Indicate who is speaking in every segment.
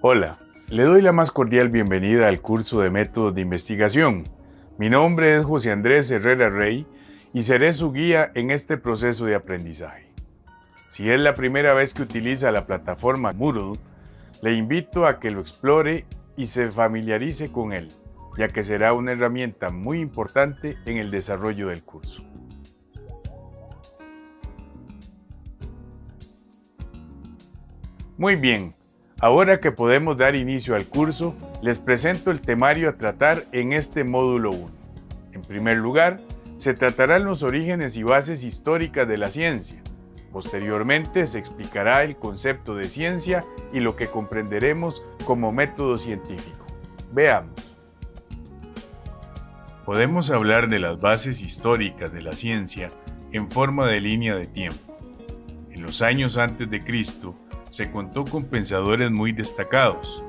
Speaker 1: Hola, le doy la más cordial bienvenida al curso de métodos de investigación. Mi nombre es José Andrés Herrera Rey y seré su guía en este proceso de aprendizaje. Si es la primera vez que utiliza la plataforma Moodle, le invito a que lo explore y se familiarice con él, ya que será una herramienta muy importante en el desarrollo del curso. Muy bien, ahora que podemos dar inicio al curso, les presento el temario a tratar en este módulo 1. En primer lugar, se tratarán los orígenes y bases históricas de la ciencia. Posteriormente se explicará el concepto de ciencia y lo que comprenderemos como método científico. Veamos. Podemos hablar de las bases históricas de la ciencia en forma de línea de tiempo. En los años antes de Cristo, se contó con pensadores muy destacados.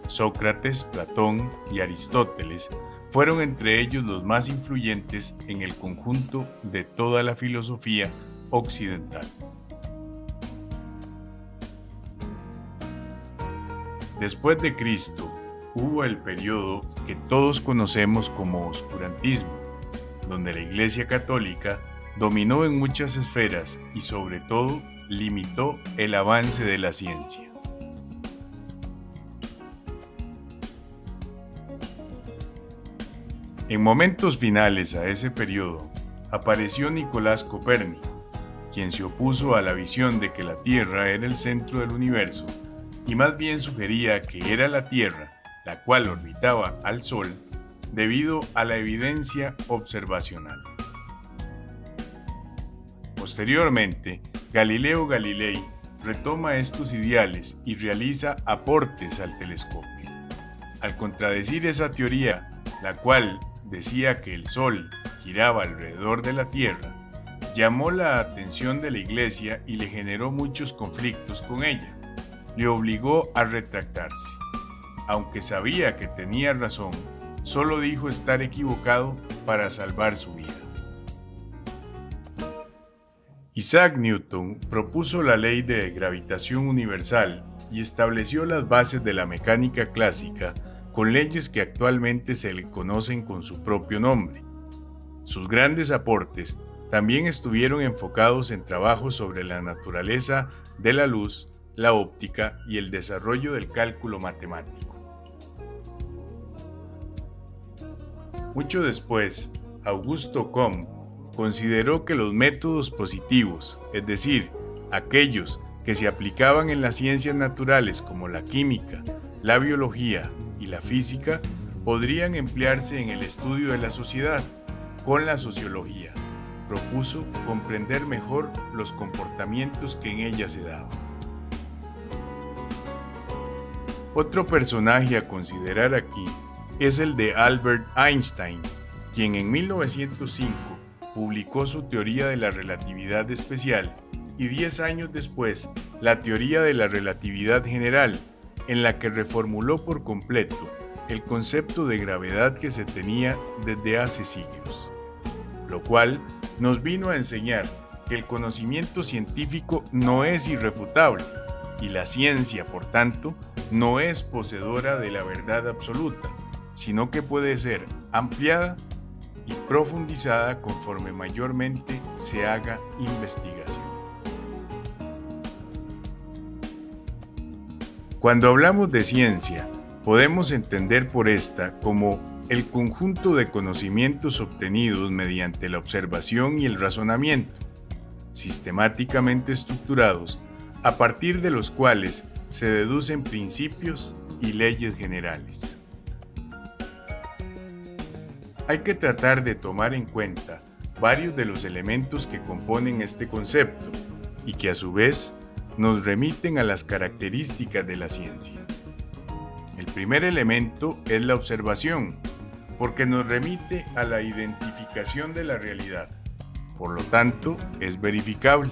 Speaker 1: Sócrates, Platón y Aristóteles fueron entre ellos los más influyentes en el conjunto de toda la filosofía occidental. Después de Cristo, hubo el periodo que todos conocemos como oscurantismo, donde la Iglesia Católica dominó en muchas esferas y sobre todo limitó el avance de la ciencia. En momentos finales a ese periodo, apareció Nicolás Copérnico, quien se opuso a la visión de que la Tierra era el centro del universo y más bien sugería que era la Tierra la cual orbitaba al Sol debido a la evidencia observacional. Posteriormente, Galileo Galilei retoma estos ideales y realiza aportes al telescopio. Al contradecir esa teoría, la cual decía que el Sol giraba alrededor de la Tierra, llamó la atención de la Iglesia y le generó muchos conflictos con ella. Le obligó a retractarse. Aunque sabía que tenía razón, solo dijo estar equivocado para salvar su vida. Isaac Newton propuso la ley de gravitación universal y estableció las bases de la mecánica clásica con leyes que actualmente se le conocen con su propio nombre. Sus grandes aportes también estuvieron enfocados en trabajos sobre la naturaleza de la luz, la óptica y el desarrollo del cálculo matemático. Mucho después, Augusto Comte consideró que los métodos positivos, es decir, aquellos que se aplicaban en las ciencias naturales como la química, la biología y la física, podrían emplearse en el estudio de la sociedad. Con la sociología, propuso comprender mejor los comportamientos que en ella se daban. Otro personaje a considerar aquí es el de Albert Einstein, quien en 1905 publicó su teoría de la relatividad especial y 10 años después la teoría de la relatividad general, en la que reformuló por completo el concepto de gravedad que se tenía desde hace siglos, lo cual nos vino a enseñar que el conocimiento científico no es irrefutable y la ciencia, por tanto, no es poseedora de la verdad absoluta, sino que puede ser ampliada y profundizada conforme mayormente se haga investigación. Cuando hablamos de ciencia, podemos entender por esta como el conjunto de conocimientos obtenidos mediante la observación y el razonamiento, sistemáticamente estructurados, a partir de los cuales se deducen principios y leyes generales. Hay que tratar de tomar en cuenta varios de los elementos que componen este concepto y que a su vez nos remiten a las características de la ciencia. El primer elemento es la observación, porque nos remite a la identificación de la realidad, por lo tanto es verificable.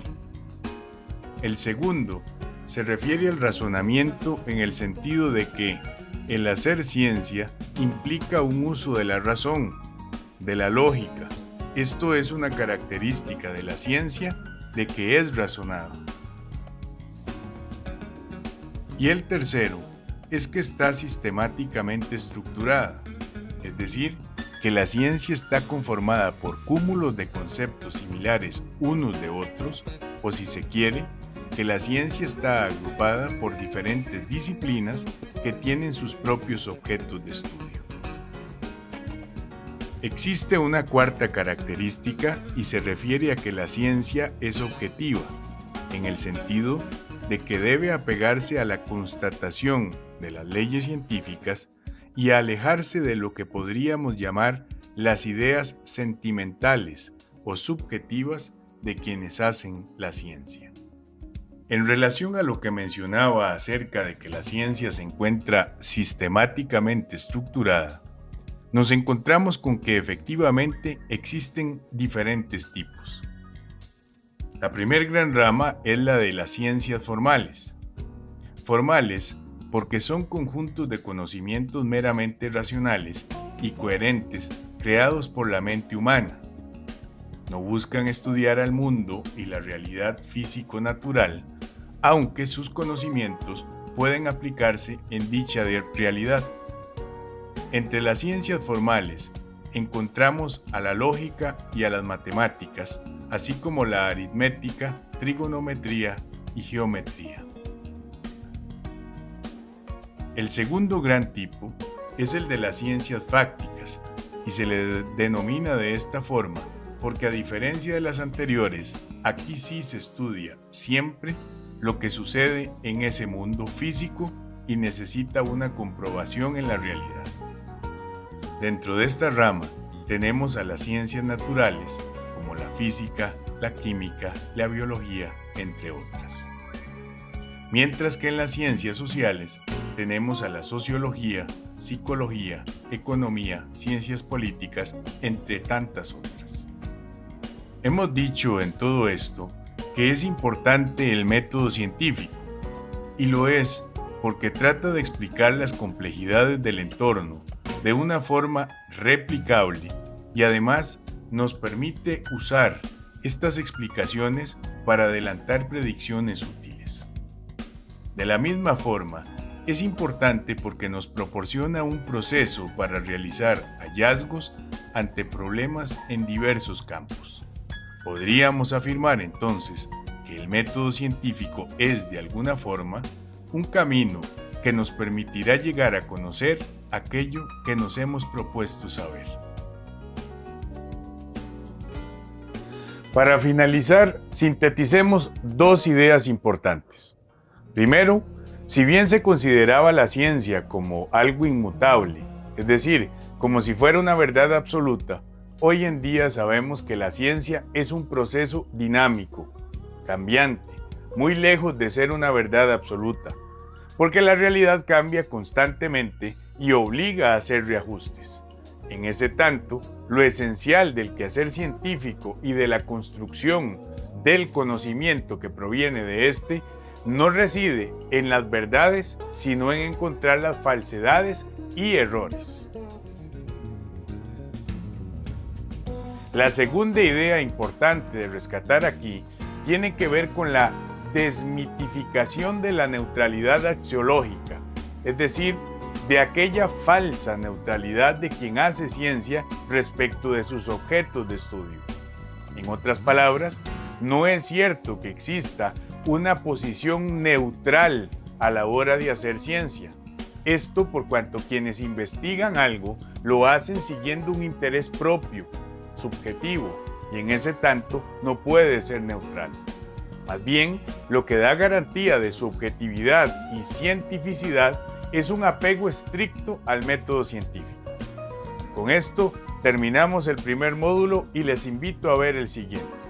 Speaker 1: El segundo se refiere al razonamiento en el sentido de que el hacer ciencia implica un uso de la razón, de la lógica. Esto es una característica de la ciencia de que es razonado. Y el tercero es que está sistemáticamente estructurada, es decir, que la ciencia está conformada por cúmulos de conceptos similares unos de otros, o si se quiere, que la ciencia está agrupada por diferentes disciplinas que tienen sus propios objetos de estudio. Existe una cuarta característica y se refiere a que la ciencia es objetiva, en el sentido de que debe apegarse a la constatación de las leyes científicas y alejarse de lo que podríamos llamar las ideas sentimentales o subjetivas de quienes hacen la ciencia. En relación a lo que mencionaba acerca de que la ciencia se encuentra sistemáticamente estructurada, nos encontramos con que efectivamente existen diferentes tipos. La primera gran rama es la de las ciencias formales. Formales porque son conjuntos de conocimientos meramente racionales y coherentes creados por la mente humana. No buscan estudiar al mundo y la realidad físico-natural, aunque sus conocimientos pueden aplicarse en dicha realidad. Entre las ciencias formales encontramos a la lógica y a las matemáticas, así como la aritmética, trigonometría y geometría. El segundo gran tipo es el de las ciencias fácticas y se le denomina de esta forma porque a diferencia de las anteriores, aquí sí se estudia siempre lo que sucede en ese mundo físico y necesita una comprobación en la realidad. Dentro de esta rama tenemos a las ciencias naturales como la física, la química, la biología, entre otras. Mientras que en las ciencias sociales tenemos a la sociología, psicología, economía, ciencias políticas, entre tantas otras. Hemos dicho en todo esto que es importante el método científico, y lo es porque trata de explicar las complejidades del entorno de una forma replicable y además nos permite usar estas explicaciones para adelantar predicciones útiles. De la misma forma, es importante porque nos proporciona un proceso para realizar hallazgos ante problemas en diversos campos. Podríamos afirmar entonces que el método científico es de alguna forma un camino que nos permitirá llegar a conocer aquello que nos hemos propuesto saber. Para finalizar, sinteticemos dos ideas importantes. Primero, si bien se consideraba la ciencia como algo inmutable, es decir, como si fuera una verdad absoluta, hoy en día sabemos que la ciencia es un proceso dinámico, cambiante, muy lejos de ser una verdad absoluta, porque la realidad cambia constantemente y obliga a hacer reajustes. En ese tanto, lo esencial del quehacer científico y de la construcción del conocimiento que proviene de este no reside en las verdades, sino en encontrar las falsedades y errores. La segunda idea importante de rescatar aquí tiene que ver con la desmitificación de la neutralidad axiológica, es decir, de aquella falsa neutralidad de quien hace ciencia respecto de sus objetos de estudio. En otras palabras, no es cierto que exista una posición neutral a la hora de hacer ciencia. Esto por cuanto quienes investigan algo lo hacen siguiendo un interés propio, subjetivo, y en ese tanto no puede ser neutral. Más bien, lo que da garantía de su objetividad y cientificidad es un apego estricto al método científico. Con esto terminamos el primer módulo y les invito a ver el siguiente.